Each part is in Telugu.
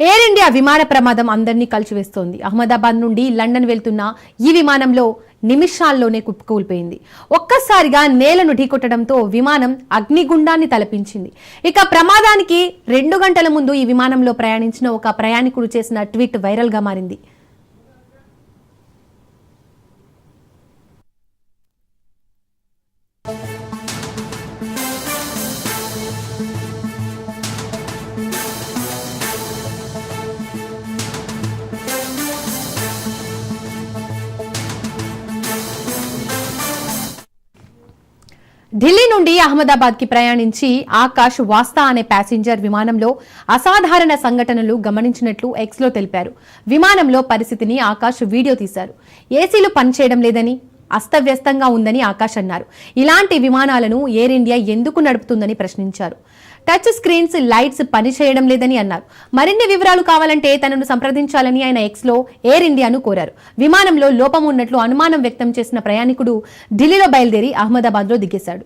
ఎయిర్ ఇండియా విమాన ప్రమాదం అందరినీ కలిచివేస్తోంది. అహ్మదాబాద్ నుండి లండన్ వెళ్తున్న ఈ విమానంలో నిమిషాల్లోనే కుప్పకూలిపోయింది. ఒక్కసారిగా నేలను ఢీకొట్టడంతో విమానం అగ్నిగుండాన్ని తలపించింది. ఇక ప్రమాదానికి 2 గంటల ముందు ఈ విమానంలో ప్రయాణించిన ఒక ప్రయాణికుడు చేసిన ట్వీట్ వైరల్ గా మారింది. ఢిల్లీ నుండి అహ్మదాబాద్ కి ప్రయాణించి ఆకాష్ వాస్తా అనే ప్యాసింజర్ విమానంలో అసాధారణ సంఘటనలు గమనించినట్లు ఎక్స్ లో తెలిపారు. విమానంలో పరిస్థితిని ఆకాష్ వీడియో తీశారు. ఏసీలు పనిచేయడం లేదని, అస్తవ్యస్తంగా ఉందని ఆకాష్ అన్నారు. ఇలాంటి విమానాలను ఎయిర్ ఇండియా ఎందుకు నడుపుతుందని ప్రశ్నించారు. టచ్ స్క్రీన్స్, లైట్స్ పనిచేయడం లేదని అన్నారు. మరిన్ని వివరాలు కావాలంటే తనను సంప్రదించాలని ఆయన ఎక్స్ లో ఎయిర్ ఇండియాను కోరారు. విమానంలో లోపం ఉన్నట్లు అనుమానం వ్యక్తం చేసిన ప్రయాణికుడు ఢిల్లీలో బయలుదేరి అహ్మదాబాద్ లో దిగేశాడు.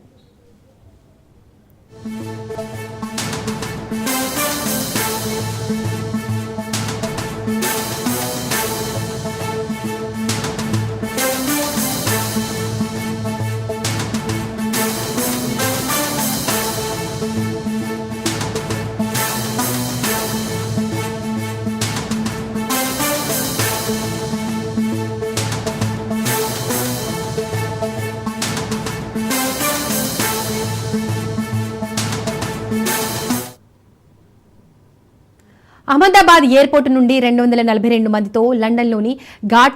అహ్మదాబాద్ ఎయిర్పోర్ట్ నుండి 242 మందితో లండన్లోని ఘాట్